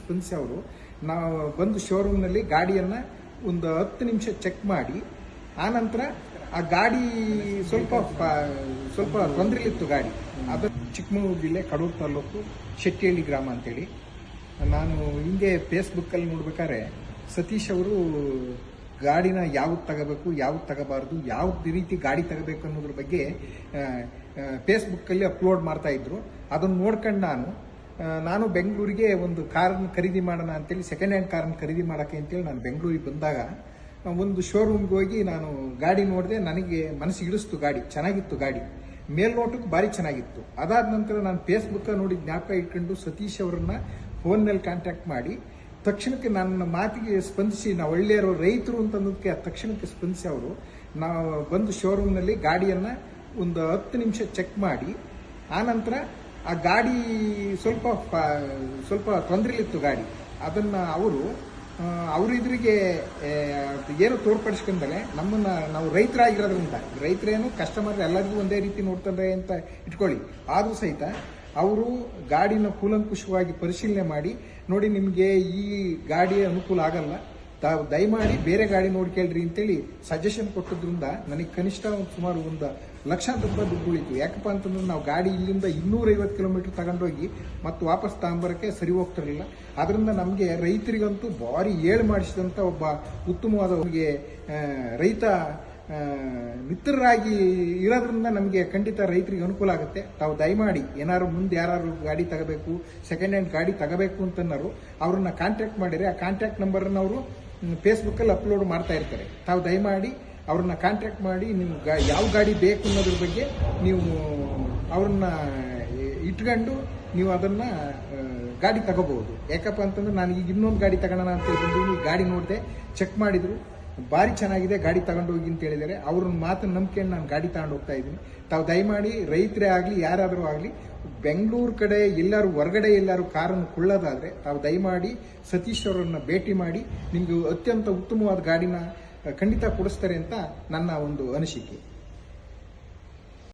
ಸ್ಪಂದಿಸಿ ಅವರು ನಾವು ಬಂದು ಶೋರೂಮ್ನಲ್ಲಿ ಗಾಡಿಯನ್ನು ಒಂದು 10 ನಿಮಿಷ ಚೆಕ್ ಮಾಡಿ ಆನಂತರ ಆ ಗಾಡಿ ಸ್ವಲ್ಪ ತೊಂದರೆಲಿತ್ತು ಗಾಡಿ. ಅದು ಚಿಕ್ಕಮಗಳೂರು ಜಿಲ್ಲೆ ಕಡೂರು ತಾಲೂಕು ಶೆಟ್ಟಿಹಳ್ಳಿ ಗ್ರಾಮ ಅಂತೇಳಿ. ನಾನು ಹಿಂಗೆ ಫೇಸ್ಬುಕ್ಕಲ್ಲಿ ನೋಡ್ಬೇಕಾದ್ರೆ ಸತೀಶ್ ಅವರು ಗಾಡಿನ ಯಾವ್ದು ತಗೋಬೇಕು ಯಾವ್ದು ತಗೋಬಾರ್ದು ಯಾವ ರೀತಿ ಗಾಡಿ ತಗೋಬೇಕು ಅನ್ನೋದ್ರ ಬಗ್ಗೆ ಫೇಸ್ಬುಕ್ಕಲ್ಲಿ ಅಪ್ಲೋಡ್ ಮಾಡ್ತಾ ಇದ್ರು. ಅದನ್ನು ನೋಡ್ಕೊಂಡು ನಾನು ಬೆಂಗಳೂರಿಗೆ ಒಂದು ಕಾರನ್ನು ಖರೀದಿ ಮಾಡೋಣ ಅಂತೇಳಿ ಸೆಕೆಂಡ್ ಹ್ಯಾಂಡ್ ಕಾರನ್ನು ಖರೀದಿ ಮಾಡೋಕ್ಕೆ ಅಂತೇಳಿ ನಾನು ಬೆಂಗಳೂರಿಗೆ ಬಂದಾಗ ಒಂದು ಶೋರೂಮ್ಗೆ ಹೋಗಿ ನಾನು ಗಾಡಿ ನೋಡಿದೆ. ನನಗೆ ಮನಸ್ಸಿಗೆ ಇಳಿಸ್ತು, ಗಾಡಿ ಚೆನ್ನಾಗಿತ್ತು, ಗಾಡಿ ಮೇಲ್ನೋಟಕ್ಕೆ ಭಾರಿ ಚೆನ್ನಾಗಿತ್ತು. ಅದಾದ ನಂತರ ನಾನು ಫೇಸ್ಬುಕ್ ನೋಡಿ ಜ್ಞಾಪಕ ಇಟ್ಕೊಂಡು ಸತೀಶ್ ಅವರನ್ನ ಫೋನ್ನಲ್ಲಿ ಕಾಂಟ್ಯಾಕ್ಟ್ ಮಾಡಿ ತಕ್ಷಣಕ್ಕೆ ನನ್ನ ಮಾತಿಗೆ ಸ್ಪಂದಿಸಿ, ನಾವು ಒಳ್ಳೆಯವರು ರೈತರು ಅಂತಂದಕ್ಕೆ ತಕ್ಷಣಕ್ಕೆ ಸ್ಪಂದಿಸಿ ಅವರು ನಾವು ಬಂದು ಶೋರೂಮ್ನಲ್ಲಿ ಗಾಡಿಯನ್ನು ಒಂದು 10 ನಿಮಿಷ ಚೆಕ್ ಮಾಡಿ ಆನಂತರ ಆ ಗಾಡಿ ಸ್ವಲ್ಪ ತೊಂದರೆಲಿತ್ತು ಗಾಡಿ. ಅದನ್ನು ಅವರು ಇದ್ರಿಗೆ ಏನು ತೋರ್ಪಡಿಸ್ಕೊಂಡಲೆ ನಾವು ರೈತರಾಗಿರೋದ್ರಿಂದ ರೈತರೇನು ಕಸ್ಟಮರ್ ಎಲ್ಲರಿಗೂ ಒಂದೇ ರೀತಿ ನೋಡ್ತಾರೆ ಅಂತ ಇಟ್ಕೊಳ್ಳಿ. ಆದರೂ ಸಹಿತ ಅವರು ಗಾಡಿನ ಕೂಲಂಕುಷವಾಗಿ ಪರಿಶೀಲನೆ ಮಾಡಿ ನೋಡಿ ನಿಮಗೆ ಈ ಗಾಡಿ ಅನುಕೂಲ ಆಗಲ್ಲ, ತಾವು ದಯಮಾಡಿ ಬೇರೆ ಗಾಡಿ ನೋಡ್ಕೇಳ್ರಿ ಅಂತೇಳಿ ಸಜೆಷನ್ ಕೊಟ್ಟಿದ್ರಿಂದ ನನಗೆ ಕನಿಷ್ಠ ಸುಮಾರು ಒಂದು ಲಕ್ಷಾಂತರ ರೂಪಾಯಿ ದುಡ್ಡು ಉಳಿತು. ಯಾಕಪ್ಪ ಅಂತಂದ್ರೆ ನಾವು ಗಾಡಿ ಇಲ್ಲಿಂದ 250 ಕಿಲೋಮೀಟರ್ ತಗೊಂಡೋಗಿ ಮತ್ತು ವಾಪಸ್ ತಗೊಂಬರೋಕ್ಕೆ ಸರಿ ಹೋಗ್ತಿರಲಿಲ್ಲ. ಅದರಿಂದ ನಮಗೆ ರೈತರಿಗಂತೂ ಭಾರಿ ಏಳು ಮಾಡಿಸಿದಂಥ ಒಬ್ಬ ಉತ್ತಮವಾದ ರೈತ ಮಿತ್ರರಾಗಿ ಇರೋದ್ರಿಂದ ನಮಗೆ ಖಂಡಿತ ರೈತರಿಗೆ ಅನುಕೂಲ ಆಗುತ್ತೆ. ತಾವು ದಯಮಾಡಿ ಏನಾದ್ರು ಮುಂದೆ ಯಾರು ಗಾಡಿ ತಗೋಬೇಕು, ಸೆಕೆಂಡ್ ಹ್ಯಾಂಡ್ ಗಾಡಿ ತಗೋಬೇಕು ಅಂತನ್ನೋರು ಅವ್ರನ್ನ ಕಾಂಟ್ಯಾಕ್ಟ್ ಮಾಡಿದರೆ ಆ ಕಾಂಟ್ಯಾಕ್ಟ್ ನಂಬರನ್ನು ಅವರು ಫೇಸ್ಬುಕ್ಕಲ್ಲಿ ಅಪ್ಲೋಡ್ ಮಾಡ್ತಾ ಇರ್ತಾರೆ. ತಾವು ದಯಮಾಡಿ ಅವ್ರನ್ನ ಕಾಂಟ್ಯಾಕ್ಟ್ ಮಾಡಿ ನಿಮ್ಗೆ ಯಾವ ಗಾಡಿ ಬೇಕು ಅನ್ನೋದ್ರ ಬಗ್ಗೆ ನೀವು ಅವ್ರನ್ನ ಇಟ್ಕೊಂಡು ನೀವು ಅದನ್ನು ಗಾಡಿ ತಗೋಬಹುದು. ಯಾಕಪ್ಪ ಅಂತಂದ್ರೆ ನಾನು ಈಗ ಇನ್ನೊಂದು ಗಾಡಿ ತಗೋಣ ಅಂತ ಬಂದೀನಿ. ಗಾಡಿ ನೋಡಿದೆ, ಚೆಕ್ ಮಾಡಿದ್ರು, ಭಾರಿ ಚೆನ್ನಾಗಿದೆ, ಗಾಡಿ ತಗೊಂಡು ಹೋಗಿ ಅಂತ ಹೇಳಿದ್ದಾರೆ. ಅವ್ರನ್ನ ಮಾತನ್ನು ನಂಬ್ಕೊಂಡು ನಾನು ಗಾಡಿ ತಗೊಂಡು ಹೋಗ್ತಾ ಇದ್ದೀನಿ. ತಾವು ದಯಮಾಡಿ ರೈತರೇ ಆಗಲಿ ಯಾರಾದರೂ ಆಗಲಿ ಬೆಂಗಳೂರು ಕಡೆ ಎಲ್ಲರೂ ಹೊರಗಡೆ ಎಲ್ಲರೂ ಕಾರನ್ನು ಕೊಳ್ಳೋದಾದರೆ ತಾವು ದಯಮಾಡಿ ಸತೀಶ್ ಅವರನ್ನು ಭೇಟಿ ಮಾಡಿ ನಿಮಗೆ ಅತ್ಯಂತ ಉತ್ತಮವಾದ ಗಾಡಿನ ಖಂಡಿತ ಕೊಡಿಸ್ತಾರೆ ಅಂತ ನನ್ನ ಒಂದು ಅನಿಸಿಕೆ.